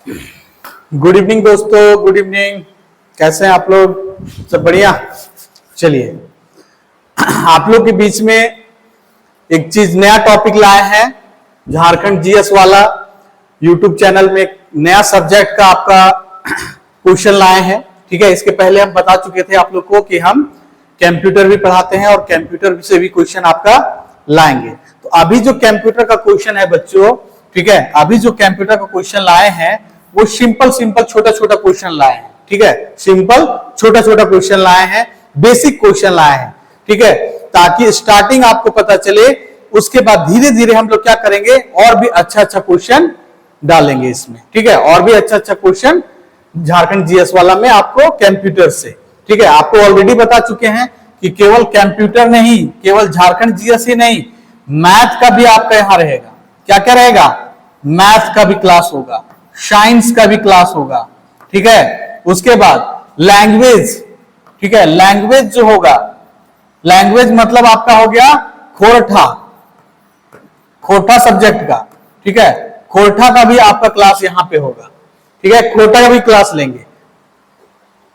Good evening दोस्तों, good evening. कैसे हैं आप लोग? सब बढ़िया। चलिए, आप लोग के बीच में एक चीज, नया टॉपिक लाए हैं। झारखंड जीएस वाला यूट्यूब चैनल में एक नया सब्जेक्ट का आपका क्वेश्चन लाए हैं। ठीक है, इसके पहले हम बता चुके थे आप लोग को कि हम कंप्यूटर भी पढ़ाते हैं और कंप्यूटर से भी क्वेश्चन आपका लाएंगे। तो अभी जो कंप्यूटर का क्वेश्चन है बच्चों, ठीक है, अभी जो कंप्यूटर का क्वेश्चन लाए हैं वो सिंपल छोटा छोटा क्वेश्चन लाए हैं। ठीक है, सिंपल छोटा छोटा क्वेश्चन लाए हैं, बेसिक क्वेश्चन लाए हैं। ठीक है, ताकि स्टार्टिंग आपको पता चले, उसके बाद धीरे धीरे हम लोग क्या करेंगे, और भी अच्छा क्वेश्चन डालेंगे इसमें। ठीक है, और भी अच्छा क्वेश्चन झारखंड जीएस वाला में आपको कंप्यूटर से। ठीक है, आपको ऑलरेडी बता चुके हैं कि केवल कंप्यूटर नहीं, केवल झारखंड जीएस ही नहीं, मैथ का भी आपका यहां रहेगा। क्या क्या रहेगा? मैथ का भी क्लास होगा, साइंस का भी क्लास होगा। ठीक है, उसके बाद लैंग्वेज। ठीक है, लैंग्वेज जो होगा, लैंग्वेज मतलब आपका हो गया खोरठा सब्जेक्ट का। ठीक है, खोरठा का भी आपका क्लास यहां पे होगा। ठीक है, खोरठा का भी क्लास लेंगे।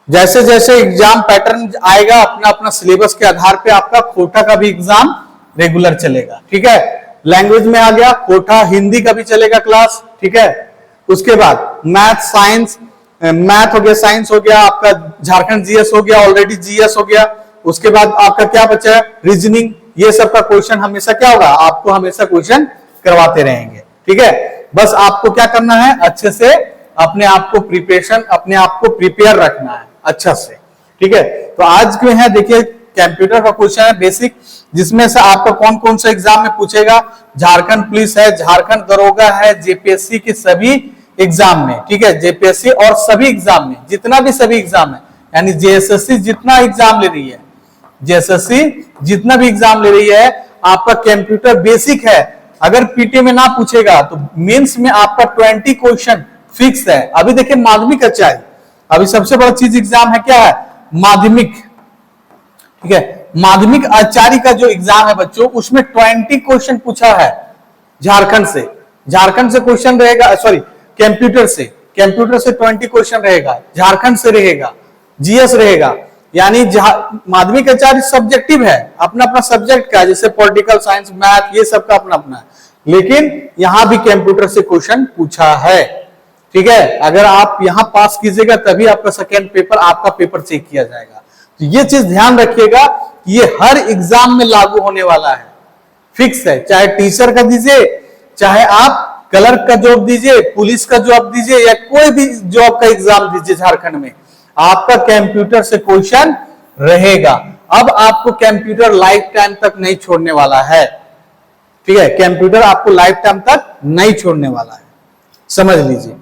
जैसे जैसे एग्जाम पैटर्न आएगा, अपना अपना सिलेबस के आधार पे आपका खोरठा का भी एग्जाम रेगुलर चलेगा। ठीक है, लैंग्वेज में आ गया खोरठा, हिंदी का भी चलेगा क्लास। ठीक है, उसके बाद मैथ, साइंस, मैथ हो गया, साइंस हो गया, आपका झारखंड जीएस हो गया, ऑलरेडी जीएस हो गया। उसके बाद आपका क्या बचा है? रीजनिंग। ये सब का क्वेश्चन हमेशा क्या होगा, आपको हमेशा क्वेश्चन करवाते रहेंगे। ठीक है, बस आपको क्या करना है, अच्छे से अपने आप को प्रिपरेशन, अपने आप को प्रिपेयर रखना है अच्छा से। ठीक है, तो आज के हैं देखिए कंप्यूटर का क्वेश्चन है बेसिक, जिसमें से आपका कौन कौन सा एग्जाम में पूछेगा। झारखंड पुलिस है, झारखंड दरोगा है, जेपीएससी के सभी एग्जाम में। ठीक है, जेपीएससी और सभी एग्जाम में, जितना भी सभी एग्जाम है, यानी जेएसएससी जितना एग्जाम ले रही है, जेएसएससी जितना भी एग्जाम ले रही है, आपका कंप्यूटर बेसिक है। अगर पीटी में ना पूछेगा तो मेंस में आपका 20 क्वेश्चन फिक्स है। अभी देखिए माध्यमिक आचार्य, अभी सबसे बड़ा चीज एग्जाम है, क्या है? माध्यमिक। ठीक है, माध्यमिक आचार्य का जो एग्जाम है बच्चों, उसमें 20 क्वेश्चन पूछा है झारखंड से। झारखंड से क्वेश्चन रहेगा, सॉरी कंप्यूटर से 20 क्वेश्चन रहेगा, झारखंड से रहेगा, जीएस रहेगा। यानी माध्यमिक आचार्य सब्जेक्टिव है, अपना अपना सब्जेक्ट का, जैसे पॉलिटिकल साइंस, मैथ, ये सबका अपना अपना है, लेकिन यहां भी कंप्यूटर से क्वेश्चन पूछा है। ठीक है, अगर आप यहां पास कीजिएगा तभी आपका सेकेंड पेपर, आपका पेपर चेक किया जाएगा। तो ये चीज ध्यान रखिएगा कि ये हर एग्जाम में लागू होने वाला है, फिक्स है। चाहे टीचर का दीजिए, चाहे आप क्लर्क का जॉब दीजिए, पुलिस का जॉब दीजिए, या कोई भी जॉब का एग्जाम दीजिए, झारखंड में आपका कंप्यूटर से क्वेश्चन रहेगा। अब आपको कंप्यूटर लाइफ टाइम तक नहीं छोड़ने वाला है। ठीक है, कंप्यूटर आपको लाइफ टाइम तक नहीं छोड़ने वाला है, समझ लीजिए।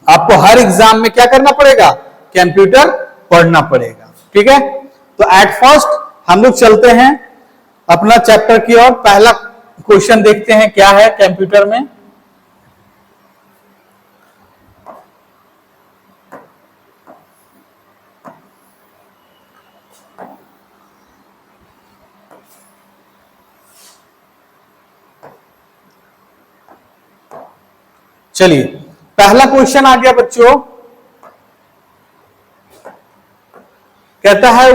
आपको हर एग्जाम में क्या करना पड़ेगा? कंप्यूटर पढ़ना पड़ेगा। ठीक है, तो एट फर्स्ट हम लोग चलते हैं अपना चैप्टर की ओर। पहला क्वेश्चन देखते हैं क्या है कंप्यूटर में। चलिए, पहला क्वेश्चन आ गया बच्चों, कहता है,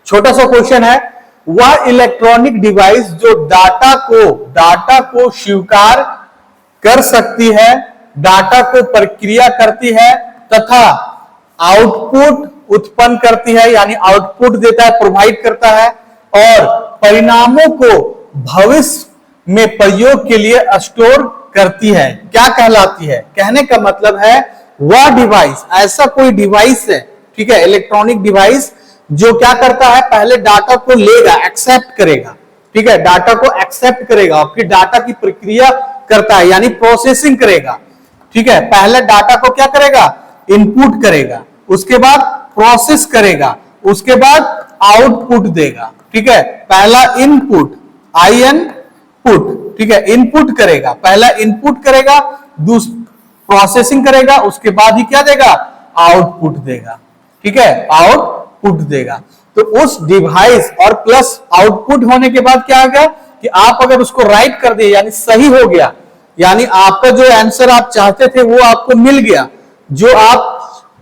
छोटा सा क्वेश्चन है, वह इलेक्ट्रॉनिक डिवाइस जो डाटा को स्वीकार कर सकती है, डाटा को प्रक्रिया करती है तथा आउटपुट उत्पन्न करती है, यानी आउटपुट देता है, प्रोवाइड करता है, और परिणामों को भविष्य में प्रयोग के लिए स्टोर करती है, क्या कहलाती है? कहने का मतलब है वह डिवाइस, ऐसा कोई डिवाइस है, ठीक है, इलेक्ट्रॉनिक डिवाइस जो क्या करता है, पहले डाटा को लेगा, एक्सेप्ट करेगा। ठीक है, डाटा को एक्सेप्ट करेगा और फिर डाटा की प्रक्रिया करता है, यानी प्रोसेसिंग करेगा। ठीक है, पहले डाटा को क्या करेगा? इनपुट करेगा, उसके बाद प्रोसेस करेगा, उसके बाद आउटपुट देगा। ठीक है, पहला इनपुट, पुट, ठीक है, इनपुट करेगा, पहला इनपुट करेगा, प्रोसेसिंग करेगा, उसके बाद ही क्या देगा? आउटपुट देगा। ठीक है, आउटपुट देगा। तो उस डिवाइस और प्लस आउटपुट होने के बाद क्या आ गया कि आप अगर उसको राइट कर दिए, यानी सही हो गया, यानी आपका जो आंसर आप चाहते थे वो आपको मिल गया, जो आप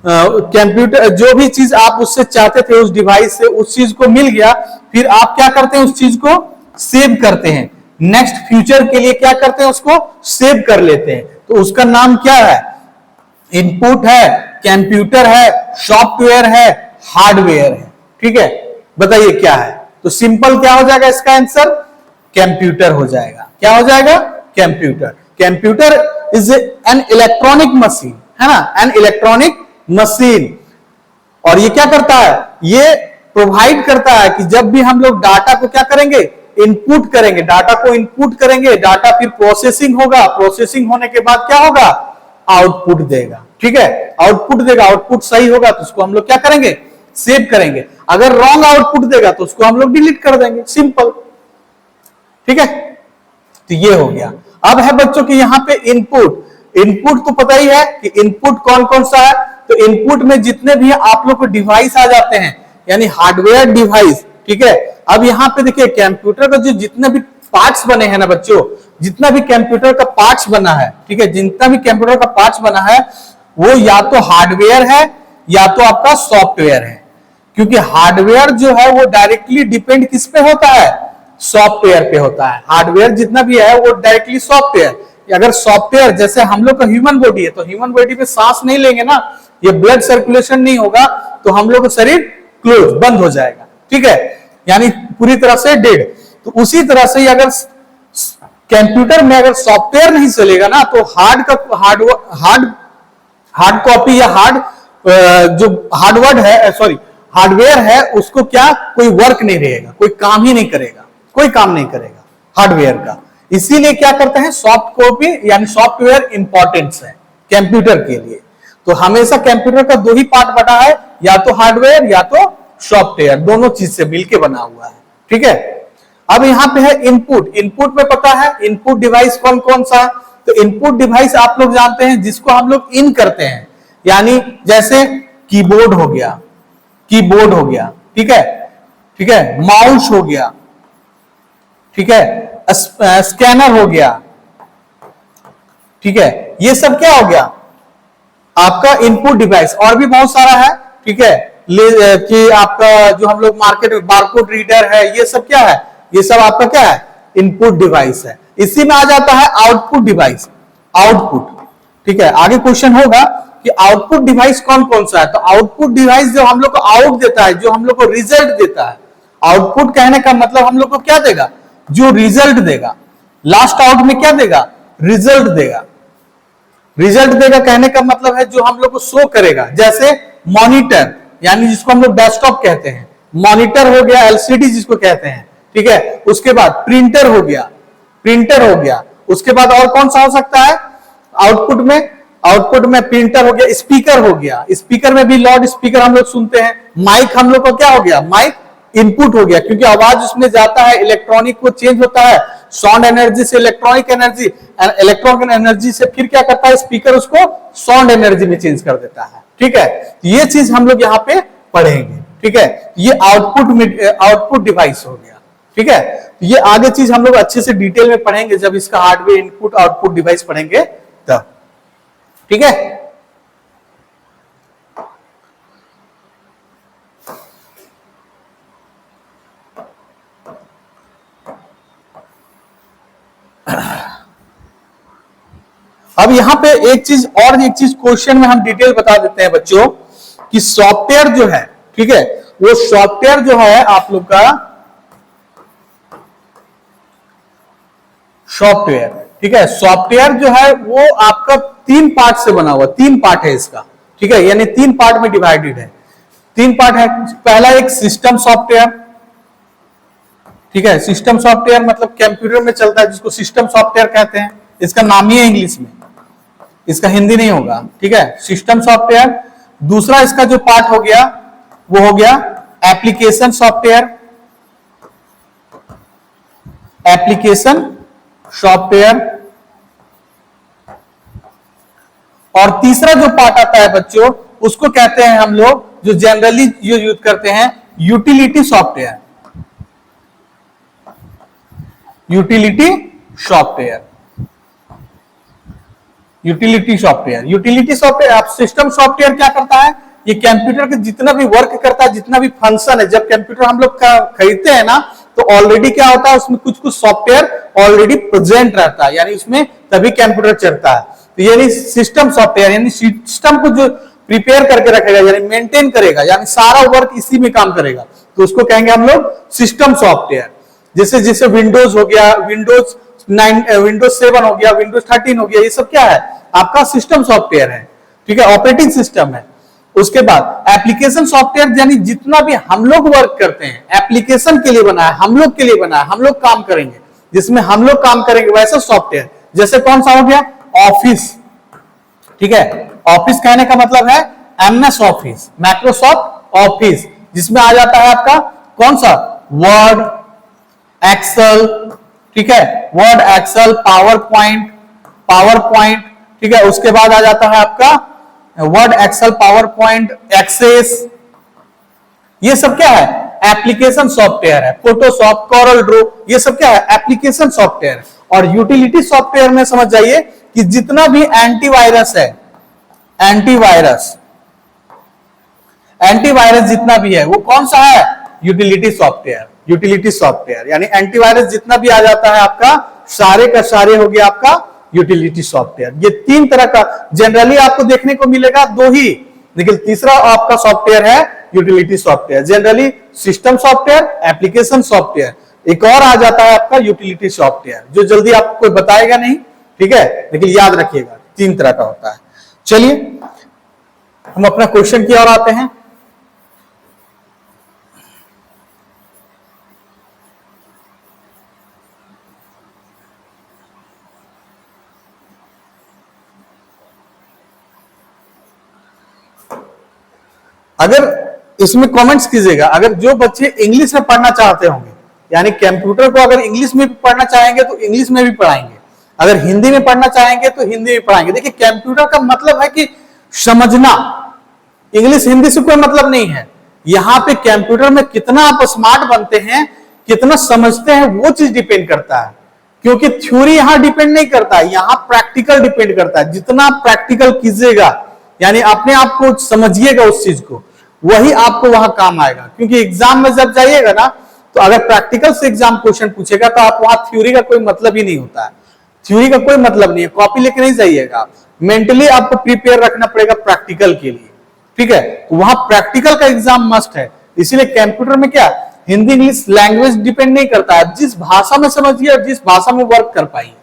कंप्यूटर जो भी चीज आप उससे चाहते थे उस डिवाइस से उस चीज को मिल गया, फिर आप क्या करते हैं उस चीज को सेव करते हैं, नेक्स्ट फ्यूचर के लिए क्या करते हैं उसको सेव कर लेते हैं। तो उसका नाम क्या है, इनपुट है, कंप्यूटर है, सॉफ्टवेयर है, हार्डवेयर है। ठीक है, बताइए क्या है। तो सिंपल क्या हो जाएगा इसका आंसर, कंप्यूटर हो जाएगा। क्या हो जाएगा, computer. Computer is an electronic machine, है ना, एन इलेक्ट्रॉनिक मशीन। और ये क्या करता है, ये प्रोवाइड करता है कि जब भी हम लोग डाटा को क्या करेंगे, इनपुट करेंगे, डाटा को इनपुट करेंगे, डाटा फिर प्रोसेसिंग होगा, प्रोसेसिंग होने के बाद क्या होगा, आउटपुट देगा। ठीक है, आउटपुट देगा, आउटपुट सही होगा तो उसको हम लोग क्या करेंगे, सेव करेंगे। अगर रॉन्ग आउटपुट देगा तो उसको हम लोग डिलीट कर देंगे, सिंपल। ठीक है, तो ये हो गया। अब है बच्चों की यहां पे इनपुट। इनपुट तो पता ही है कि इनपुट कौन कौन सा है। तो इनपुट में जितने भी आप लोग को डिवाइस आ जाते हैं, यानी हार्डवेयर डिवाइस। ठीक है, अब यहां पे देखिए कंप्यूटर का जो जितने भी पार्ट्स बने हैं ना बच्चों, जितना भी कंप्यूटर का पार्ट्स बना है, ठीक है, जितना भी कंप्यूटर का पार्ट्स बना है वो या तो हार्डवेयर है या तो आपका सॉफ्टवेयर है। क्योंकि हार्डवेयर जो है वो डायरेक्टली डिपेंड किस पे होता है, सॉफ्टवेयर पे होता है। हार्डवेयर जितना भी है वो डायरेक्टली सॉफ्टवेयर। अगर सॉफ्टवेयर जैसे हम लोग का ह्यूमन बॉडी है, तो ह्यूमन बॉडी में सांस नहीं लेंगे ना, ये ब्लड सर्कुलेशन नहीं होगा, तो हम लोग का शरीर क्लोज बंद हो जाएगा। ठीक है, यानी पूरी तरह से डेड। तो उसी तरह से अगर कंप्यूटर में अगर सॉफ्टवेयर नहीं चलेगा ना, तो हार्ड कॉपी या जो हार्डवर्ड है, सॉरी हार्डवेयर है, उसको क्या कोई वर्क नहीं रहेगा, कोई काम ही नहीं करेगा, कोई काम नहीं करेगा हार्डवेयर का। इसीलिए क्या करते हैं, सॉफ्ट कॉपी यानी सॉफ्टवेयर इंपॉर्टेंट है कंप्यूटर के लिए। तो हमेशा कंप्यूटर का दो ही पार्ट बना है, या तो हार्डवेयर या तो सॉफ्टवेयर, दोनों चीज से मिलकर बना हुआ है। ठीक है, अब यहां पे है इनपुट। इनपुट में पता है इनपुट डिवाइस कौन कौन सा है। तो इनपुट डिवाइस आप लोग जानते हैं जिसको हम लोग इन करते हैं, यानी जैसे कीबोर्ड हो गया, कीबोर्ड हो गया, ठीक है, ठीक है, माउस हो गया, ठीक है, स्कैनर हो गया, ठीक है, ये सब क्या हो गया आपका इनपुट डिवाइस। और भी बहुत सारा है, ठीक है, कि आपका जो हम लोग मार्केट में बारकोड रीडर है, ये सब क्या है, ये सब आपका क्या है, इनपुट डिवाइस है। इसी में आ जाता है आउटपुट डिवाइस, आउटपुट। ठीक है, आगे क्वेश्चन होगा कि आउटपुट डिवाइस कौन कौन सा है। तो आउटपुट डिवाइस जो हम लोग को आउट देता है, जो हम लोग को रिजल्ट देता है। आउटपुट कहने का मतलब हम लोग को क्या देगा, जो रिजल्ट देगा। लास्ट आउट में क्या देगा, रिजल्ट देगा। रिजल्ट देगा कहने का मतलब है जो हम लोग को शो करेगा। जैसे मॉनिटर, यानी जिसको हम लोग डेस्कटॉप कहते हैं, मॉनिटर हो गया, एलसीडी जिसको कहते हैं। ठीक है, उसके बाद प्रिंटर हो गया, प्रिंटर हो गया। उसके बाद और कौन सा हो सकता है आउटपुट में, आउटपुट में प्रिंटर हो गया, स्पीकर हो गया, स्पीकर में भी लाउड स्पीकर हम लोग सुनते हैं। माइक हम लोग का क्या हो गया, माइक इनपुट हो गया, क्योंकि आवाज उसमें जाता है, इलेक्ट्रॉनिक को चेंज होता है, साउंड एनर्जी से इलेक्ट्रॉनिक एनर्जी, इलेक्ट्रॉनिक एनर्जी से फिर क्या करता है स्पीकर, उसको साउंड एनर्जी में चेंज कर देता है। ठीक है, ये चीज हम लोग यहाँ पे पढ़ेंगे। ठीक है, ये आउटपुट डिवाइस हो गया। ठीक है, ये आगे चीज हम लोग अच्छे से डिटेल में पढ़ेंगे जब इसका हार्डवेयर इनपुट आउटपुट डिवाइस पढ़ेंगे तब। ठीक है, अब यहां पे एक चीज क्वेश्चन में हम डिटेल बता देते हैं बच्चों कि सॉफ्टवेयर जो है, ठीक है, वो सॉफ्टवेयर जो है आप लोग का सॉफ्टवेयर, ठीक है, सॉफ्टवेयर जो है वो आपका 3 पार्ट से बना हुआ, 3 पार्ट है इसका। ठीक है, यानी 3 पार्ट में डिवाइडेड है, 3 पार्ट है। पहला एक सिस्टम सॉफ्टवेयर, ठीक है, सिस्टम सॉफ्टवेयर मतलब कंप्यूटर में चलता है, जिसको सिस्टम सॉफ्टवेयर कहते हैं। इसका नाम ही है इंग्लिश में, इसका हिंदी नहीं होगा। ठीक है, सिस्टम सॉफ्टवेयर। दूसरा इसका जो पार्ट हो गया वो हो गया एप्लीकेशन सॉफ्टवेयर, एप्लीकेशन सॉफ्टवेयर। और तीसरा जो पार्ट आता है बच्चों, उसको कहते हैं हम लोग, जो जनरली यूज करते हैं, utility software, utility software. Utility software, utility software, आप सिस्टम सॉफ्टवेयर क्या करता है, ये कंप्यूटर के जितना भी वर्क करता है, जितना भी फंक्शन है, जब कंप्यूटर हम लोग खरीदते हैं ना, तो ऑलरेडी क्या होता है, उसमें कुछ कुछ सॉफ्टवेयर ऑलरेडी प्रेजेंट रहता है, यानी उसमें तभी कंप्यूटर चलता है। तो यानी सिस्टम सॉफ्टवेयर, यानी सिस्टम को जो प्रिपेयर करके रखेगा, यानी मेंटेन करेगा, यानी सारा वर्क इसी में काम करेगा, तो उसको कहेंगे हम लोग सिस्टम सॉफ्टवेयर। जैसे जैसे विंडोज हो गया, विंडोज 9, विंडोज 7 हो गया, विंडोज 13 हो गया, ये सब क्या है, आपका सिस्टम सॉफ्टवेयर है, ठीक है, ऑपरेटिंग सिस्टम है। उसके बाद एप्लीकेशन सॉफ्टवेयर, यानी जितना भी हम लोग वर्क करते हैं, एप्लीकेशन के लिए बना है, हम लोग के लिए बना है, हम लोग काम करेंगे, जिसमें हम लोग काम करेंगे वैसा सॉफ्टवेयर। जैसे कौन सा हो गया, ऑफिस, ठीक है, ऑफिस कहने का मतलब है एमएस ऑफिस, माइक्रोसॉफ्ट ऑफिस, जिसमें आ जाता है आपका कौन सा, वर्ड, एक्सेल, ठीक है, वर्ड, एक्सेल, पावर पॉइंट, ठीक है, उसके बाद आ जाता है आपका Word, Excel, PowerPoint, Access, ये सब क्या है, एप्लीकेशन सॉफ्टवेयर है। फोटोशॉप, कोरल ड्रो, ये सब क्या है, एप्लीकेशन सॉफ्टवेयर है। और यूटिलिटी सॉफ्टवेयर में समझ जाइए कि जितना भी एंटीवायरस है, एंटीवायरस जितना भी है, वो कौन सा है, यूटिलिटी सॉफ्टवेयर। यूटिलिटी सॉफ्टवेयर यानी एंटीवायरस जितना भी आ जाता है आपका, सारे का सारे हो गया आपका यूटिलिटी सॉफ्टवेयर। ये तीन तरह का जनरली आपको देखने को मिलेगा, दो ही, लेकिन तीसरा आपका सॉफ्टवेयर है utility software. Generally system software, application software, एक और आ जाता है आपका यूटिलिटी सॉफ्टवेयर, जो जल्दी आपको कोई बताएगा नहीं, ठीक है, लेकिन याद रखिएगा तीन तरह का होता है। चलिए हम अपना क्वेश्चन की ओर आते हैं। अगर इसमें कमेंट्स कीजिएगा, अगर जो बच्चे इंग्लिश में पढ़ना चाहते होंगे, यानी कंप्यूटर को अगर इंग्लिश में भी पढ़ना चाहेंगे तो इंग्लिश में भी पढ़ाएंगे, अगर हिंदी में पढ़ना चाहेंगे तो हिंदी में पढ़ाएंगे। देखिए कंप्यूटर का मतलब है कि समझना, इंग्लिश हिंदी से कोई मतलब नहीं है। यहां पे कंप्यूटर में कितना आप स्मार्ट बनते हैं, कितना समझते हैं, वो चीज डिपेंड करता है, क्योंकि थ्योरी यहां डिपेंड नहीं करता है, यहां प्रैक्टिकल डिपेंड करता है। जितना प्रैक्टिकल कीजिएगा, यानी अपने आप को समझिएगा उस चीज को, वही आपको वहां काम आएगा। क्योंकि एग्जाम में जब जाइएगा ना, तो अगर प्रैक्टिकल से एग्जाम क्वेश्चन पूछेगा तो आप वहां थ्योरी का कोई मतलब ही नहीं होता है, थ्योरी का कोई मतलब नहीं है, कॉपी लेके नहीं जाइएगा, मेंटली आपको प्रिपेयर रखना पड़ेगा प्रैक्टिकल के लिए, ठीक है। तो वहां प्रैक्टिकल का एग्जाम मस्ट है। इसीलिए कंप्यूटर में क्या, हिंदी इंग्लिश लैंग्वेज डिपेंड नहीं करता है, जिस भाषा में समझिए और जिस भाषा में वर्क कर पाइए,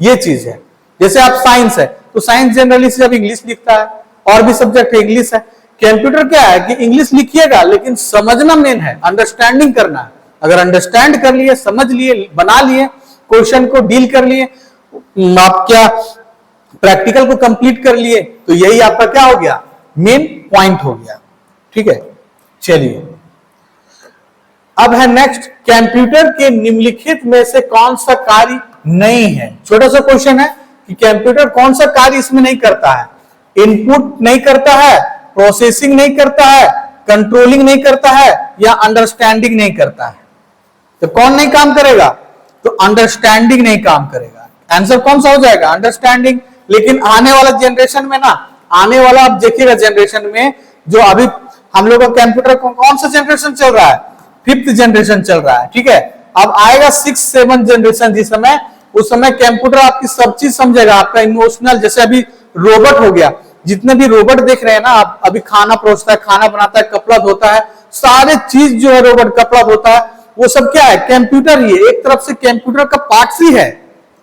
ये चीज है। जैसे आप साइंस है, तो साइंस जनरली से जब इंग्लिश लिखता है, और भी सब्जेक्ट इंग्लिश है। कंप्यूटर क्या है कि इंग्लिश लिखिएगा, लेकिन समझना मेन है, अंडरस्टैंडिंग करना है। अगर अंडरस्टैंड कर लिए, समझ लिए, बना लिए, क्वेश्चन को डील कर लिए, आप क्या प्रैक्टिकल को कंप्लीट कर लिए, तो यही आपका क्या हो गया, मेन पॉइंट हो गया, ठीक है। चलिए अब है नेक्स्ट, कंप्यूटर के निम्नलिखित में से कौन सा कार्य नहीं है। छोटा सा क्वेश्चन है कि कंप्यूटर कौन सा कार्य इसमें नहीं करता है, इनपुट नहीं करता है, प्रोसेसिंग नहीं करता है, कंट्रोलिंग नहीं करता है, या अंडरस्टैंडिंग नहीं करता है। तो कौन नहीं काम करेगा, तो अंडरस्टैंडिंग नहीं काम करेगा। आंसर कौन सा हो जाएगा, अंडरस्टैंडिंग। लेकिन आने वाला जनरेशन में ना, आने वाला आप देखिएगा जनरेशन में, जो अभी हम लोग का कंप्यूटर कौन सा जनरेशन चल रहा है, 5th जनरेशन चल रहा है, ठीक है। अब आएगा 6, 7 जनरेशन, जिस समय, उस समय कंप्यूटर आपकी सब चीज समझेगा, आपका इमोशनल, जैसे अभी रोबोट हो गया, जितने भी रोबोट देख रहे हैं ना आप, अभी खाना परोसता है, खाना बनाता है, कपड़ा धोता है, सारे चीज जो है रोबोट, कपड़ा धोता है, वो सब क्या है, कंप्यूटर ही है। एक तरफ से कंप्यूटर का पार्ट्स ही है,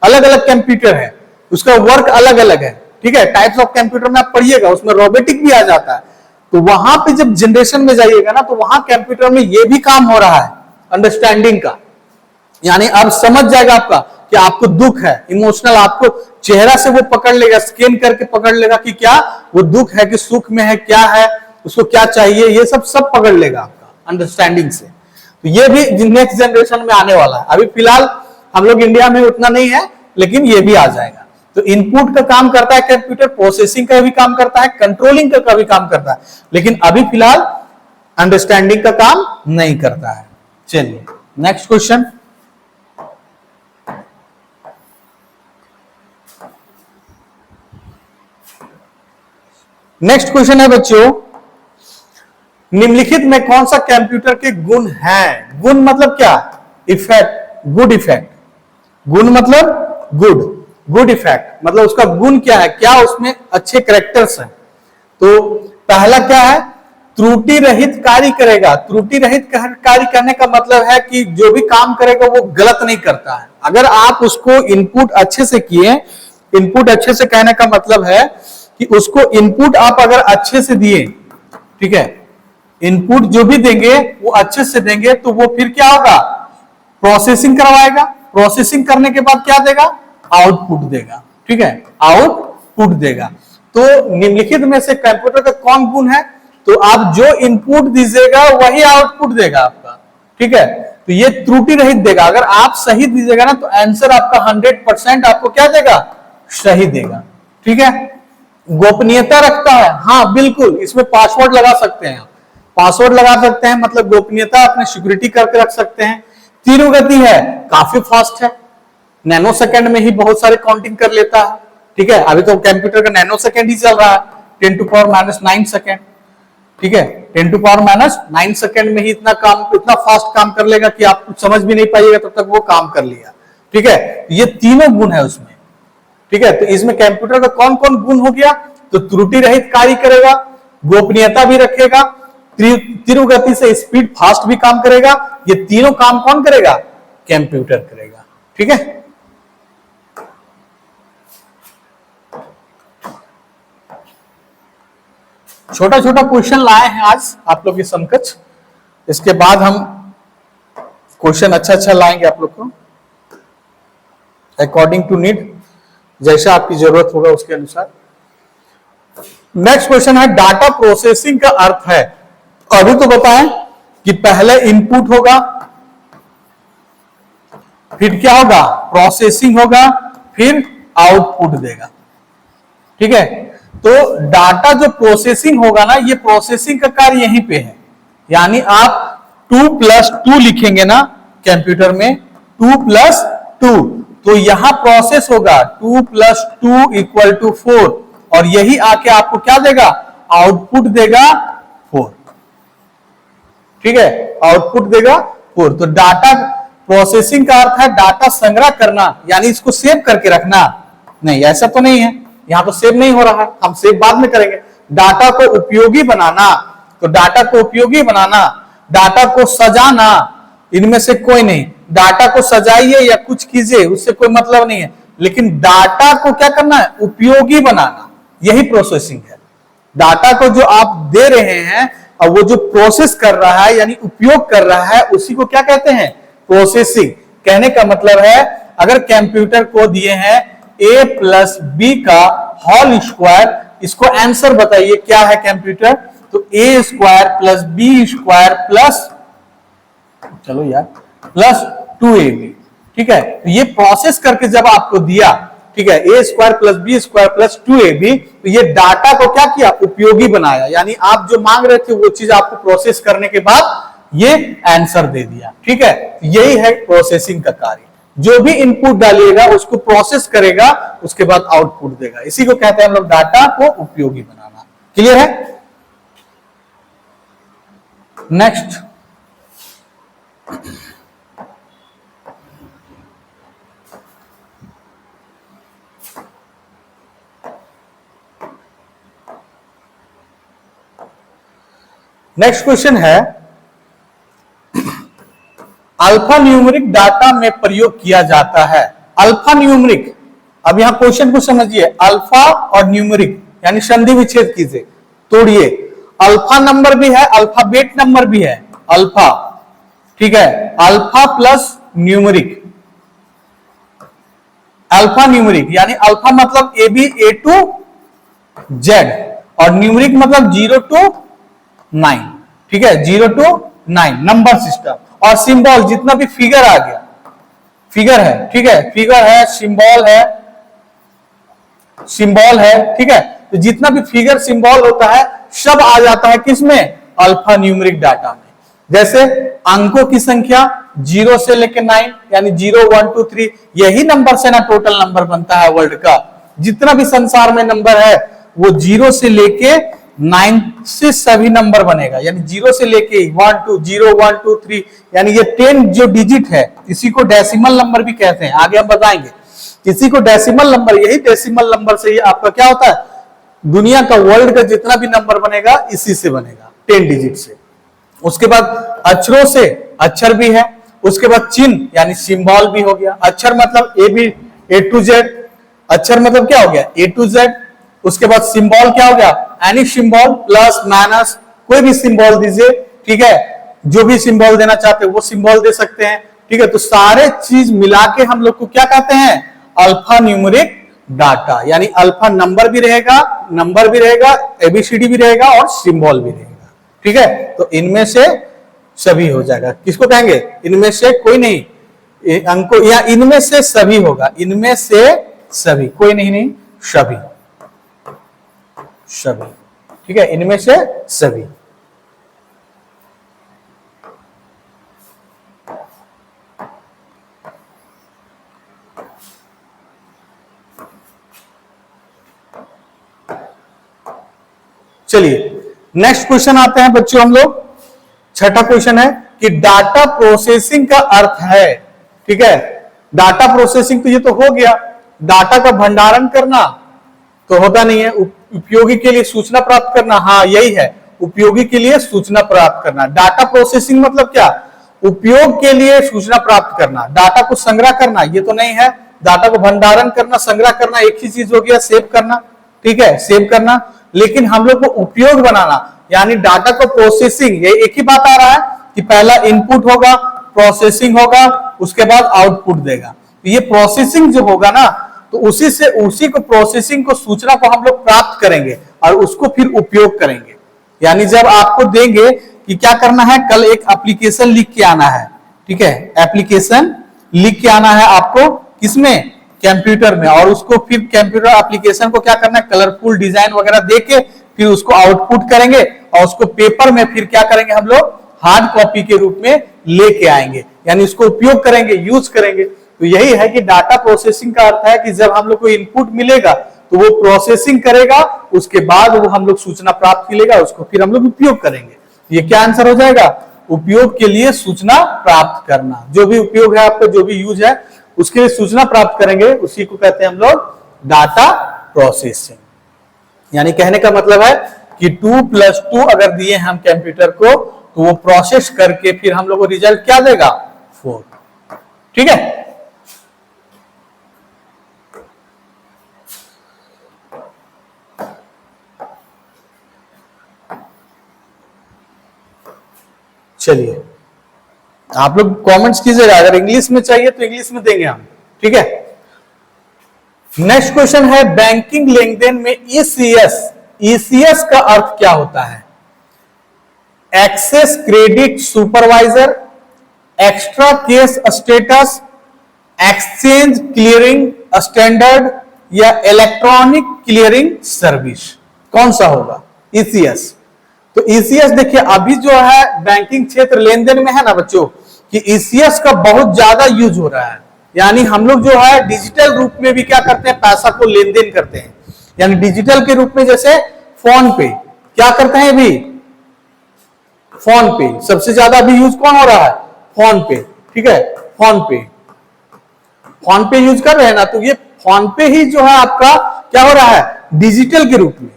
अलग अलग कंप्यूटर है, उसका वर्क अलग अलग है, ठीक है। टाइप्स ऑफ कंप्यूटर में आप पढ़िएगा, उसमें रोबोटिक भी आ जाता है। तो वहां पे जब जनरेशन में जाइएगा ना, तो वहां कंप्यूटर में ये भी काम हो रहा है अंडरस्टैंडिंग का, यानी अब समझ जाएगा आपका कि आपको दुख है, इमोशनल, आपको चेहरा से वो पकड़ लेगा, स्कैन करके पकड़ लेगा कि क्या वो दुख है कि सुख में है, क्या है, उसको क्या चाहिए, ये सब पकड़ लेगा आपका अंडरस्टैंडिंग से। तो ये भी नेक्स्ट जनरेशन में आने वाला है। अभी फिलहाल हम लोग इंडिया में उतना नहीं है, लेकिन ये भी आ जाएगा। तो इनपुट का काम करता है कंप्यूटर, प्रोसेसिंग का भी काम करता है, कंट्रोलिंग का भी काम करता है, लेकिन अभी फिलहाल अंडरस्टैंडिंग का काम नहीं करता है। चलिए नेक्स्ट क्वेश्चन, नेक्स्ट क्वेश्चन है बच्चों, निम्नलिखित में कौन सा कंप्यूटर के गुण हैं? गुण मतलब क्या? Effect, good effect. गुण मतलब गुड, गुड इफेक्ट मतलब उसका गुण क्या है, क्या उसमें अच्छे कैरेक्टर्स हैं। तो पहला क्या है, त्रुटि रहित कार्य करेगा। त्रुटि रहित कार्य करने का मतलब है कि जो भी काम करेगा वो गलत नहीं करता है। अगर आप उसको इनपुट अच्छे से किए, इनपुट अच्छे से कहने का मतलब है कि उसको इनपुट आप अगर अच्छे से दिए, ठीक है, इनपुट जो भी देंगे वो अच्छे से देंगे, तो वो फिर क्या होगा, प्रोसेसिंग करवाएगा। प्रोसेसिंग करने के बाद क्या देगा, आउटपुट देगा, ठीक है, आउटपुट देगा। तो निम्नलिखित में से कंप्यूटर का कौन गुण है? तो आप जो इनपुट दीजिएगा वही आउटपुट देगा आपका, ठीक है। तो ये त्रुटि रहित देगा। अगर आप सही दीजिएगा ना तो आंसर आपका 100% आपको क्या देगा, सही देगा, ठीक है। गोपनीयता रखता है, हाँ बिल्कुल, इसमें पासवर्ड लगा सकते हैं, पासवर्ड लगा सकते हैं, मतलब गोपनीयता अपने सिक्योरिटी करके रख सकते हैं। तीव्र गति है, काफी फास्ट है, नैनो सेकंड में ही बहुत सारे काउंटिंग कर लेता है, ठीक है। अभी तो कंप्यूटर का नैनो सेकंड ही चल रहा है, 10⁻⁹ सेकंड, ठीक है। 10⁻⁹ सेकंड में ही इतना काम, इतना फास्ट काम कर लेगा कि आप कुछ समझ भी नहीं पाइएगा तब तक वो काम कर लिया, ठीक है। ये तीनों गुण है उसमें, ठीक है। तो इसमें कंप्यूटर का कौन कौन गुण हो गया? तो त्रुटि रहित कार्य करेगा, गोपनीयता भी रखेगा, तीव्र गति से स्पीड फास्ट भी काम करेगा। ये तीनों काम कौन करेगा? कंप्यूटर करेगा, ठीक है। छोटा छोटा क्वेश्चन लाए हैं आज आप लोग के समकक्ष, इसके बाद हम क्वेश्चन अच्छा अच्छा लाएंगे आप लोग को अकॉर्डिंग टू नीड, जैसा आपकी जरूरत होगा उसके अनुसार। नेक्स्ट क्वेश्चन है, डाटा प्रोसेसिंग का अर्थ है। अभी तो बताएं कि पहले इनपुट होगा, फिर क्या होगा, प्रोसेसिंग होगा, फिर आउटपुट देगा, ठीक है। तो डाटा जो प्रोसेसिंग होगा ना, ये प्रोसेसिंग का कार्य यहीं पे है। यानी आप 2+2 लिखेंगे ना कंप्यूटर में, 2+2, तो यहां प्रोसेस होगा 2+2 = 4, और यही आके आपको क्या देगा, आउटपुट देगा 4, ठीक है, आउटपुट देगा 4। तो डाटा प्रोसेसिंग का अर्थ है डाटा संग्रह करना, यानी इसको सेव करके रखना। नहीं, ऐसा तो नहीं है, यहां तो सेव नहीं हो रहा है, हम सेव बाद में करेंगे। डाटा को उपयोगी बनाना, तो डाटा को उपयोगी बनाना, डाटा को सजाना, इनमें से कोई नहीं। डाटा को सजाइए या कुछ कीजिए उससे कोई मतलब नहीं है, लेकिन डाटा को क्या करना है, उपयोगी बनाना, यही प्रोसेसिंग है। डाटा को जो आप दे रहे हैं और वो जो प्रोसेस कर रहा है यानी उपयोग कर रहा है, उसी को क्या कहते हैं, प्रोसेसिंग। कहने का मतलब है, अगर कंप्यूटर को दिए हैं a+b का होल स्क्वायर, इसको आंसर बताइए क्या है कंप्यूटर, तो a² + b² प्लस, चलो यार, प्लस 2ab, ठीक है। तो ये प्रोसेस करके जब आपको दिया, ठीक है, a² + b² प्लस 2ab, तो ये डाटा को क्या किया, उपयोगी बनाया। यानी आप जो मांग रहे थे वो चीज आपको प्रोसेस करने के बाद ये आंसर दे दिया, ठीक है। यही है प्रोसेसिंग का कार्य। जो भी इनपुट डालिएगा उसको प्रोसेस करेगा, उसके बाद आउटपुट देगा। इसी को कहते हैं हम लोग डाटा को उपयोगी बनाना। क्लियर है? नेक्स्ट, नेक्स्ट क्वेश्चन है, अल्फा न्यूमेरिक डाटा में प्रयोग किया जाता है। अल्फा न्यूमेरिक, अब यहां क्वेश्चन को समझिए, अल्फा और न्यूमेरिक यानी संधि विच्छेद कीजिए, तोड़िए। अल्फा नंबर भी है, अल्फाबेट नंबर भी है, अल्फा, ठीक है, alpha plus numeric, alpha numeric यानी अल्फा मतलब AB A to Z और न्यूमेरिक मतलब 0 to 9, ठीक है, 0 to 9 नंबर सिस्टम। और सिंबल, जितना भी फिगर आ गया, फिगर है, ठीक है, फिगर है, सिंबल है, सिंबल है, ठीक है। तो जितना भी फिगर सिंबल होता है सब आ जाता है किसमें, अल्फा न्यूमेरिक डाटा में। जैसे अंकों की संख्या 0 से लेकर 9 यानी 0 1 2 3, यही नंबर से ना टोटल नंबर बनता है वर्ल्ड का। जितना भी संसार में नंबर है वो 0 से लेके 9 से सभी नंबर बनेगा, यानी 0 से लेके 1 2 0 1 2 3, यानी ये 10 जो डिजिट है इसी को डेसिमल नंबर भी कहते हैं, आगे हम बताएंगे। इसी को डेसिमल नंबर, यही डेसिमल नंबर से ये आपका क्या होता है, दुनिया का, वर्ल्ड का जितना भी नंबर बनेगा इसी से बनेगा, 10 डिजिट से। उसके बाद अक्षरों से, अक्षर भी है। उसके बाद चिन्ह यानी सिंबल भी हो गया। अक्षर मतलब ए टू जेड, अक्षर मतलब क्या हो गया, ए टू जेड। उसके बाद सिंबल क्या हो गया, एनी सिंबल, प्लस माइनस, कोई भी सिंबल दीजिए, ठीक है, जो भी सिंबल देना चाहते हैं वो सिंबल दे सकते हैं, ठीक है। तो सारे चीज मिला के हम लोग को क्या कहते हैं, अल्फा न्यूमेरिक डाटा, यानी अल्फा नंबर भी रहेगा, एबीसीडी भी रहेगा और सिंबल भी रहेगा, ठीक है। तो इनमें से सभी हो जाएगा, किसको कहेंगे, इनमें से कोई नहीं, अंकों या इनमें से सभी होगा, इनमें से सभी, कोई नहीं, सभी, ठीक है, इनमें से सभी। चलिए नेक्स्ट क्वेश्चन आते हैं बच्चों, हम लोग छठा क्वेश्चन है कि डाटा प्रोसेसिंग का अर्थ है, ठीक है। डाटा प्रोसेसिंग तो ये तो हो गया, डाटा का भंडारण करना तो होता नहीं है, उपयोगी के लिए सूचना प्राप्त करना, हाँ यही है, उपयोगी के लिए सूचना प्राप्त करना। डाटा प्रोसेसिंग मतलब क्या, उपयोग के लिए सूचना प्राप्त करना। डाटा को संग्रह करना ये तो नहीं है, डाटा को भंडारण करना, संग्रह करना एक ही चीज हो गया, सेव करना, ठीक है, सेव करना। लेकिन हम लोग को उपयोग बनाना, यानी डाटा को प्रोसेसिंग, ये एक ही बात आ रहा है कि पहला इनपुट होगा, प्रोसेसिंग होगा, उसके बाद आउटपुट देगा। तो ये प्रोसेसिंग जो होगा ना, तो उसी को प्रोसेसिंग को, सूचना को हम लोग प्राप्त करेंगे और उसको फिर उपयोग करेंगे। यानी जब आपको देंगे कि क्या करना है, कल एक एप्लीकेशन लिख के आना है, ठीक है, एप्लीकेशन लिख के आना है आपको, किसमें, कंप्यूटर में, और उसको फिर कंप्यूटर एप्लीकेशन को क्या करना है, कलरफुल डिजाइन वगैरह देके फिर उसको आउटपुट करेंगे और उसको पेपर में फिर क्या करेंगे, हम लोग हार्ड कॉपी के रूप में लेके आएंगे, यानी उसको उपयोग करेंगे, यूज करेंगे। तो यही है कि डाटा प्रोसेसिंग का अर्थ है कि जब हम लोग को इनपुट मिलेगा तो वो प्रोसेसिंग करेगा, उसके बाद वो हम लोग सूचना प्राप्त मिलेगा, उसको फिर हम लोग उपयोग करेंगे। ये क्या आंसर हो जाएगा, उपयोग के लिए सूचना प्राप्त करना। जो भी उपयोग है आपका, जो भी यूज है, उसके लिए सूचना प्राप्त करेंगे, उसी को कहते हैं हम लोग डाटा प्रोसेसिंग। यानी कहने का मतलब है कि 2+2 अगर दिए हम कंप्यूटर को, तो वो प्रोसेस करके फिर हम लोग को रिजल्ट क्या देगा, 4, ठीक है। चलिए आप लोग कमेंट्स कीजिएगा, अगर इंग्लिश में चाहिए तो इंग्लिश में देंगे हम, ठीक है। नेक्स्ट क्वेश्चन है, बैंकिंग लेनदेन में ईसीएस, ईसीएस का अर्थ क्या होता है, access credit supervisor, extra case status, exchange clearing standard या इलेक्ट्रॉनिक क्लियरिंग सर्विस, कौन सा होगा ईसीएस। तो ईसीएस देखिए अभी जो है बैंकिंग क्षेत्र लेनदेन में है ना बच्चों, कि ईसीएस का बहुत ज्यादा यूज हो रहा है। यानी हम लोग जो है डिजिटल रूप में भी क्या करते हैं, पैसा को लेन देन करते हैं, यानी डिजिटल के रूप में, जैसे फोन पे क्या करते हैं, अभी फोन पे सबसे ज्यादा अभी यूज कौन हो रहा है, फोन पे, ठीक है, फोन पे यूज कर रहे हैं ना। तो ये फोन पे ही जो है आपका क्या हो रहा है, डिजिटल के रूप में,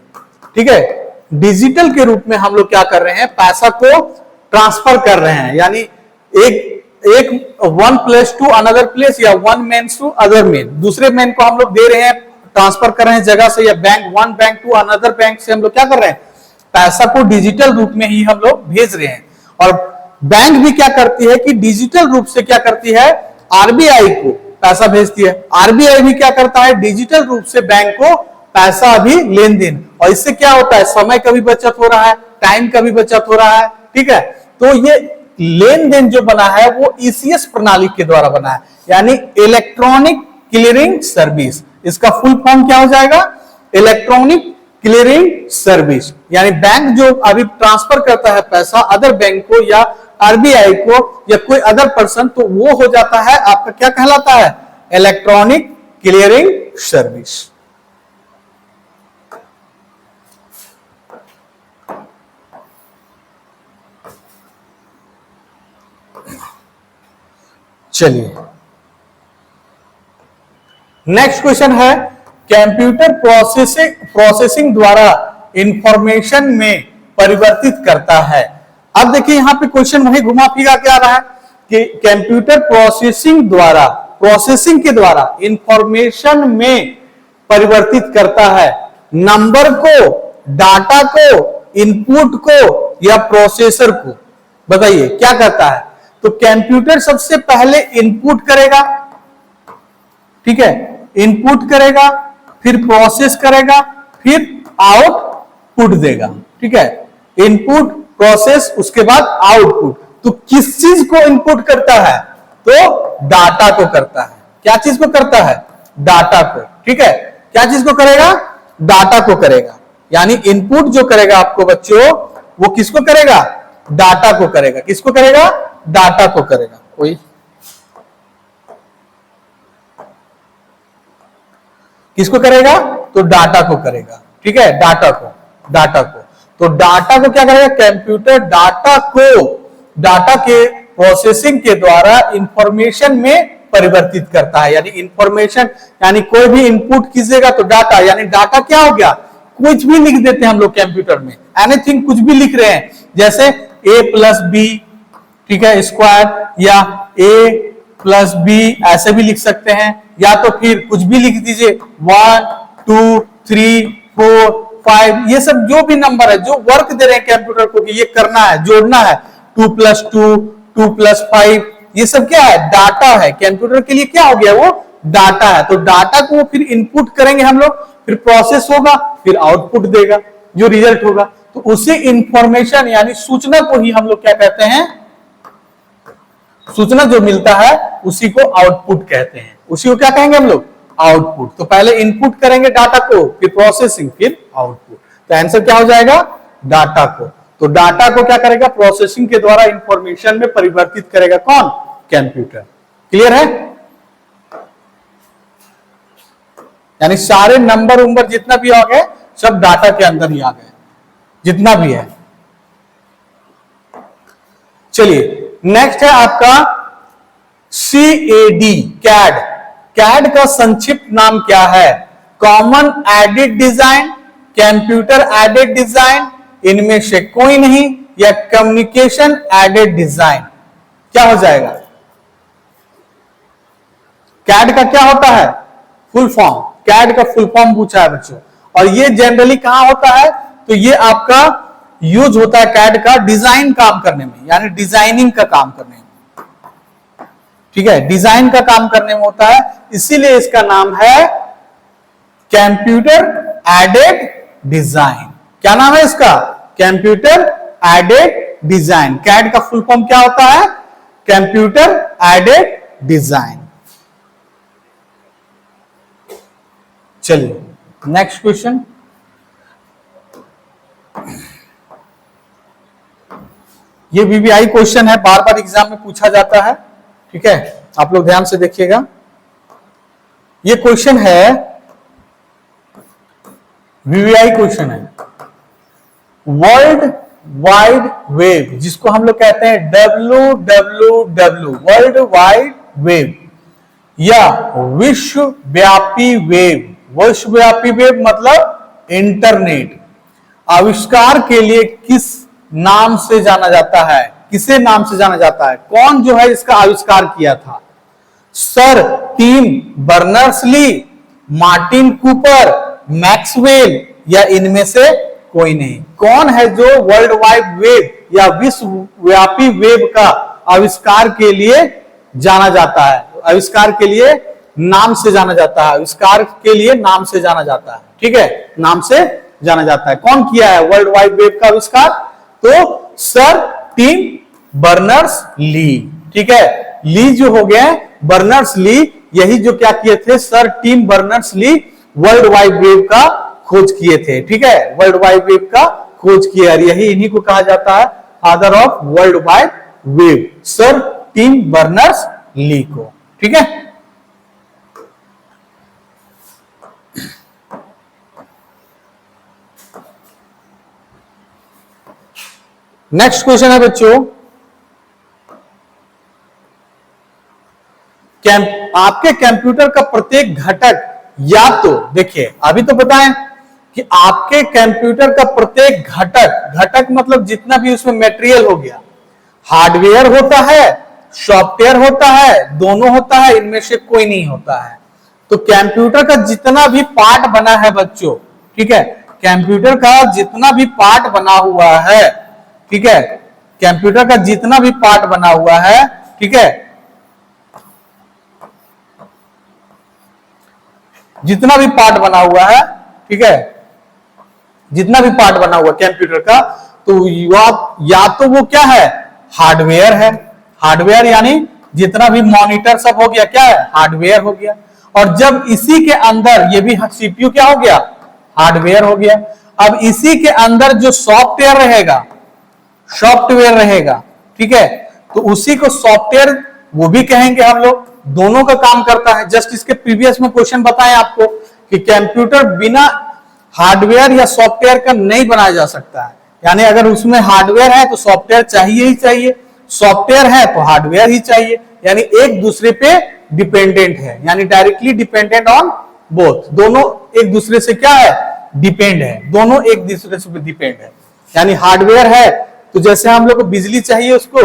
ठीक है, डिजिटल के रूप में हम लोग क्या कर रहे हैं, पैसा को ट्रांसफर कर रहे हैं। यानी एक 1 प्लेस टू अनदर प्लेस या 1 मैन टू अदर मैन, दूसरे मैन को हम लोग दे रहे हैं, ट्रांसफर कर रहे हैं जगह से, या one bank to another bank से हम लोग क्या कर रहे हैं, पैसा को डिजिटल रूप में ही हम लोग भेज रहे हैं। और बैंक भी क्या करती है कि डिजिटल रूप से क्या करती है, आरबीआई को पैसा भेजती है, आरबीआई भी क्या करता है, डिजिटल रूप से बैंक को पैसा भी लेन देन। और इससे क्या होता है, समय का भी बचत हो रहा है, टाइम का भी बचत हो रहा है, ठीक है। तो ये लेन देन जो बना है वो ईसीएस प्रणाली के द्वारा बना है, यानी इलेक्ट्रॉनिक क्लियरिंग सर्विस। इसका फुल फॉर्म क्या हो जाएगा, इलेक्ट्रॉनिक क्लियरिंग सर्विस। यानी बैंक जो अभी ट्रांसफर करता है पैसा अदर बैंक को या आरबीआई को या कोई अदर पर्सन, तो वो हो जाता है आपका क्या कहलाता है, इलेक्ट्रॉनिक क्लियरिंग सर्विस। चलिए नेक्स्ट क्वेश्चन है, कंप्यूटर प्रोसेसिंग द्वारा इंफॉर्मेशन में परिवर्तित करता है। अब देखिए यहां पे क्वेश्चन वही घुमा फिरा के आ रहा है कि कंप्यूटर प्रोसेसिंग के द्वारा इंफॉर्मेशन में परिवर्तित करता है, नंबर को, डाटा को, इनपुट को या प्रोसेसर को। बताइए क्या करता है। तो कंप्यूटर सबसे पहले इनपुट करेगा, ठीक है, इनपुट करेगा, फिर प्रोसेस करेगा, फिर आउटपुट देगा। ठीक है, इनपुट, प्रोसेस, उसके बाद आउटपुट। तो किस चीज को इनपुट करता है? तो डाटा को करता है। क्या चीज को करता है? डाटा को। ठीक है, क्या चीज को करेगा? डाटा को करेगा। यानी इनपुट जो करेगा आपको बच्चों, वो किसको करेगा? डाटा को करेगा। किसको करेगा? डाटा को करेगा। कोई किसको करेगा? तो डाटा को करेगा। ठीक है, डाटा को तो डाटा को क्या करेगा? कंप्यूटर डाटा के प्रोसेसिंग के द्वारा इंफॉर्मेशन में परिवर्तित करता है। यानी इंफॉर्मेशन, यानी कोई भी इनपुट कीजिएगा तो डाटा, यानी डाटा क्या हो गया? कुछ भी लिख देते हैं हम लोग कंप्यूटर में, एनीथिंग, कुछ भी लिख रहे हैं, जैसे a+b, ठीक है, स्क्वायर, या a+b ऐसे भी लिख सकते हैं, या तो फिर कुछ भी लिख दीजिए 1 2 3 4 5, ये सब जो भी नंबर है, जो वर्क दे रहे हैं कंप्यूटर को कि ये करना है, जोड़ना है, 2+2 2+5, ये सब क्या है? डाटा है। कंप्यूटर के लिए क्या हो गया? वो डाटा है। तो डाटा को फिर इनपुट करेंगे हम लोग, फिर प्रोसेस होगा, फिर आउटपुट देगा, जो रिजल्ट होगा। तो उसे इंफॉर्मेशन यानी सूचना को ही हम लोग क्या कहते हैं? सूचना जो मिलता है उसी को आउटपुट कहते हैं। उसी को क्या कहेंगे हम लोग? आउटपुट। तो पहले इनपुट करेंगे डाटा को, फिर प्रोसेसिंग, फिर आउटपुट। तो आंसर क्या हो जाएगा? डाटा को। तो डाटा को क्या करेगा? प्रोसेसिंग के द्वारा इंफॉर्मेशन में परिवर्तित करेगा। कौन? कंप्यूटर। क्लियर है? यानी सारे नंबर जितना भी आ गए सब डाटा के अंदर ही आ गए, जितना भी है। चलिए नेक्स्ट है आपका CAD, कैड का संक्षिप्त नाम क्या है? Common aided design, computer aided design, इनमें से कोई नहीं, या कम्युनिकेशन एडेड डिजाइन। क्या हो जाएगा? कैड का क्या होता है? Full form. कैड का फुल फॉर्म पूछा है बच्चों, और ये जनरली कहां होता है? तो ये आपका यूज होता है कैड का डिजाइन काम करने में, यानी डिजाइनिंग का काम करने में। ठीक है, डिजाइन का काम करने में होता है, इसीलिए इसका नाम है कंप्यूटर एडेड डिजाइन। क्या नाम है इसका? Computer aided design. कैड का फुल फॉर्म क्या होता है? Computer aided design. चलिए नेक्स्ट क्वेश्चन। ये VVI क्वेश्चन है, बार बार एग्जाम में पूछा जाता है। ठीक है, आप लोग ध्यान से देखिएगा। ये क्वेश्चन है, VVI क्वेश्चन है, वर्ल्ड वाइड वेब, जिसको हम लोग कहते हैं WWW, वर्ल्ड वाइड वेब, या विश्वव्यापी वेब। विश्वव्यापी वेब मतलब इंटरनेट, आविष्कार के लिए किस नाम से जाना जाता है? किसे नाम से जाना जाता है? कौन जो है इसका आविष्कार किया था? Sir Tim Berners-Lee, Martin Cooper, Maxwell, या इनमें से कोई नहीं? कौन है जो वर्ल्ड वाइड वेब या विश्वव्यापी वेब का आविष्कार के लिए जाना जाता है? आविष्कार के लिए नाम से जाना जाता है, आविष्कार के लिए नाम से जाना जाता है। ठीक है, नाम से जाना जाता है। कौन किया है वर्ल्ड वाइड वेब का आविष्कार? तो सर टिम बर्नर्स-ली। ठीक है, ली जो हो गया, बर्नर्स-ली, यही जो क्या किए थे? Sir Tim Berners-Lee world wide web का खोज किए थे। ठीक है, वर्ल्ड वाइड वेब का खोज किया, और यही इन्हीं को कहा जाता है father of world wide web, sir Tim Berners-Lee को। ठीक है, नेक्स्ट क्वेश्चन है बच्चों, आपके कंप्यूटर का प्रत्येक घटक या तो देखिए अभी तो बताएं कि आपके कंप्यूटर का प्रत्येक घटक मतलब जितना भी उसमें मटेरियल हो गया, हार्डवेयर होता है, सॉफ्टवेयर होता है, दोनों होता है, इनमें से कोई नहीं होता है। तो कंप्यूटर का जितना भी पार्ट बना है बच्चों, ठीक है, कंप्यूटर का जितना भी पार्ट बना हुआ है, ठीक है, कंप्यूटर का जितना भी पार्ट बना हुआ है, ठीक है, जितना भी पार्ट बना हुआ है, ठीक है, जितना भी पार्ट बना हुआ कंप्यूटर का, तो या तो वो क्या है, हार्डवेयर है। हार्डवेयर यानी जितना भी मॉनिटर सब हो गया क्या है, हार्डवेयर हो गया। और जब इसी के अंदर ये भी सीपीयू क्या हो गया, हार्डवेयर हो गया। अब इसी के अंदर जो सॉफ्टवेयर रहेगा, ठीक है, तो उसी को सॉफ्टवेयर वो भी कहेंगे हम लोग, दोनों का काम करता है। जस्ट इसके प्रीवियस में क्वेश्चन बताएं आपको कि कंप्यूटर बिना हार्डवेयर या सॉफ्टवेयर का नहीं बनाया जा सकता है। यानी अगर उसमें हार्डवेयर है तो सॉफ्टवेयर चाहिए ही चाहिए, सॉफ्टवेयर है तो हार्डवेयर ही चाहिए, यानी एक दूसरे पे डिपेंडेंट है, यानी डायरेक्टली डिपेंडेंट ऑन बोथ, दोनों एक दूसरे से क्या है, डिपेंड है, दोनों एक दूसरे से डिपेंड है। यानी हार्डवेयर है तो जैसे हम लोग को बिजली चाहिए, उसको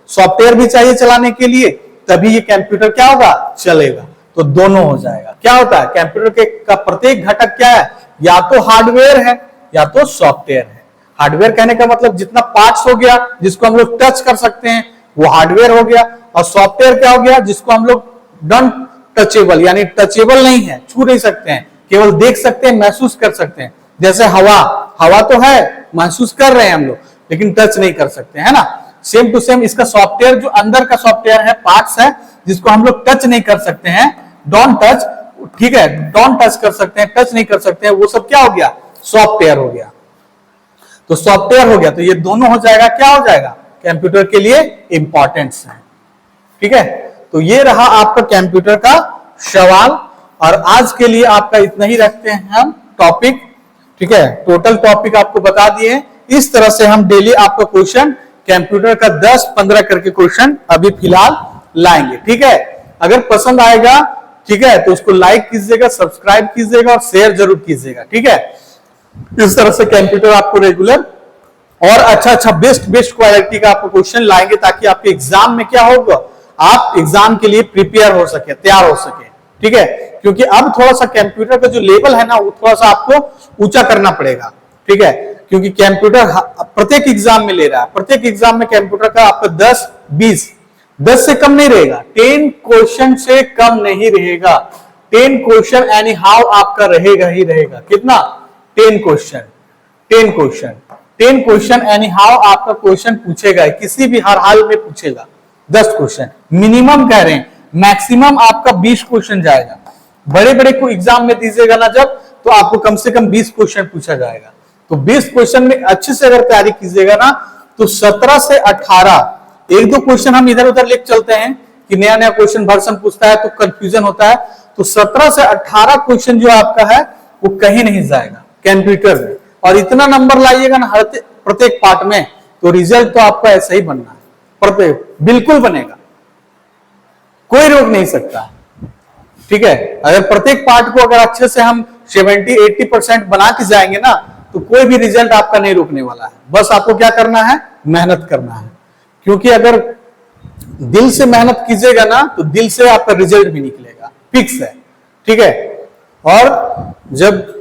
सॉफ्टवेयर भी चाहिए चलाने के लिए, तभी ये कंप्यूटर क्या होगा, चलेगा। तो दोनों हो जाएगा। क्या होता है, कंप्यूटर के का प्रत्येक घटक क्या है, या तो हार्डवेयर है या तो सॉफ्टवेयर है। हार्डवेयर कहने का मतलब जितना पार्ट्स हो गया जिसको हम लोग टच कर सकते हैं वो हार्डवेयर हो गया, और सॉफ्टवेयर क्या हो गया, जिसको हम लोग नॉन टचेबल यानी टचेबल नहीं है, छू नहीं सकते हैं, केवल देख सकते हैं, महसूस कर सकते हैं। जैसे हवा तो है, महसूस कर रहे हैं हम लोग, लेकिन टच नहीं कर सकते, है ना। सेम टू सेम इसका सॉफ्टवेयर, जो अंदर का सॉफ्टवेयर है, पार्ट्स है, जिसको हम लोग टच नहीं कर सकते हैं, डोंट टच, ठीक है, डोंट टच कर सकते हैं, टच नहीं कर सकते हैं, वो सब क्या हो गया, सॉफ्टवेयर हो गया। तो सॉफ्टवेयर हो गया, तो ये दोनों हो जाएगा, क्या हो जाएगा, कंप्यूटर के लिए इंपॉर्टेंस है। ठीक है, तो ये रहा आपका कंप्यूटर का सवाल, और आज के लिए आपका इतना ही रखते हैं हम टॉपिक। ठीक है, टोटल टॉपिक आपको बता दिए। इस तरह से हम डेली आपका क्वेश्चन कंप्यूटर का 10-15 करके क्वेश्चन अभी फिलहाल लाएंगे। ठीक है, अगर पसंद आएगा, ठीक है, तो उसको लाइक कीजिएगा, सब्सक्राइब कीजिएगा और शेयर जरूर कीजिएगा। ठीक है, इस तरह से कंप्यूटर आपको रेगुलर और अच्छा बेस्ट क्वालिटी का आपको क्वेश्चन लाएंगे, ताकि आपके एग्जाम में क्या होगा, आप एग्जाम के लिए प्रिपेयर हो सके, तैयार हो सके। ठीक है, क्योंकि अब थोड़ा सा कंप्यूटर का जो लेवल है ना, वो थोड़ा सा आपको ऊंचा करना पड़ेगा। ठीक है, क्योंकि कंप्यूटर प्रत्येक एग्जाम में ले रहा है, प्रत्येक एग्जाम में कंप्यूटर का आपका 10 से कम नहीं रहेगा, 10 क्वेश्चन से कम नहीं रहेगा। 10 क्वेश्चन एनी हाउ आपका रहेगा ही रहेगा। कितना, 10 क्वेश्चन एनी हाउ आपका क्वेश्चन पूछेगा, किसी भी हर हाल में पूछेगा। 10 क्वेश्चन मिनिमम कह रहे हैं, मैक्सिमम आपका 20 क्वेश्चन जाएगा। बड़े को एग्जाम में दीजिएगा ना जब, तो आपको कम से कम 20 क्वेश्चन पूछा जाएगा। तो 20 क्वेश्चन में अच्छे से अगर तैयारी कीजिएगा ना, तो 17 से 18, एक दो क्वेश्चन हम इधर उधर लेके चलते हैं कि नया नया क्वेश्चन वर्जन पूछता है तो कंफ्यूजन होता है। तो 17 से 18 क्वेश्चन जो आपका है वो कहीं नहीं जाएगा कंप्यूटर में, और इतना नंबर लाइएगा ना हर प्रत्येक पार्ट में, तो रिजल्ट तो आपका ऐसा ही बनना है, प्रत्येक बिल्कुल बनेगा, कोई रोक नहीं सकता। ठीक है, अगर प्रत्येक पार्ट को अगर अच्छे से हम 70-80% बना के जाएंगे ना, तो कोई भी रिजल्ट आपका नहीं रुकने वाला है। बस आपको क्या करना है, मेहनत करना है, क्योंकि अगर दिल से मेहनत कीजिएगा ना, तो दिल से आपका रिजल्ट भी निकलेगा, फिक्स है। ठीक है, और जब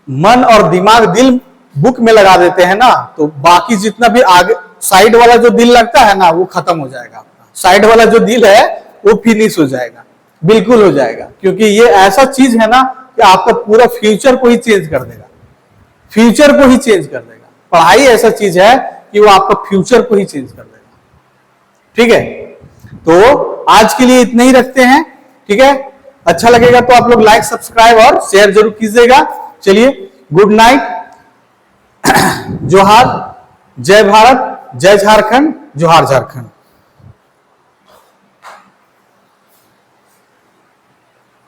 मन और दिमाग दिल बुक में लगा देते हैं ना, तो बाकी जितना भी आगे साइड वाला जो दिल लगता है ना, वो खत्म हो जाएगा। साइड वाला जो दिल है वो फिनिश हो जाएगा, बिल्कुल हो जाएगा, क्योंकि ये ऐसा चीज है ना कि आपका पूरा फ्यूचर को ही चेंज कर देगा, फ्यूचर को ही चेंज कर देगा। पढ़ाई ऐसा चीज है कि वो आपका फ्यूचर को ही चेंज कर देगा। ठीक है, तो आज के लिए इतना ही रखते हैं। ठीक है, अच्छा लगेगा तो आप लोग लाइक, सब्सक्राइब और शेयर जरूर कीजिएगा। चलिए, गुड नाइट, जोहार, जय भारत, जय झारखंड, जोहार झारखंड।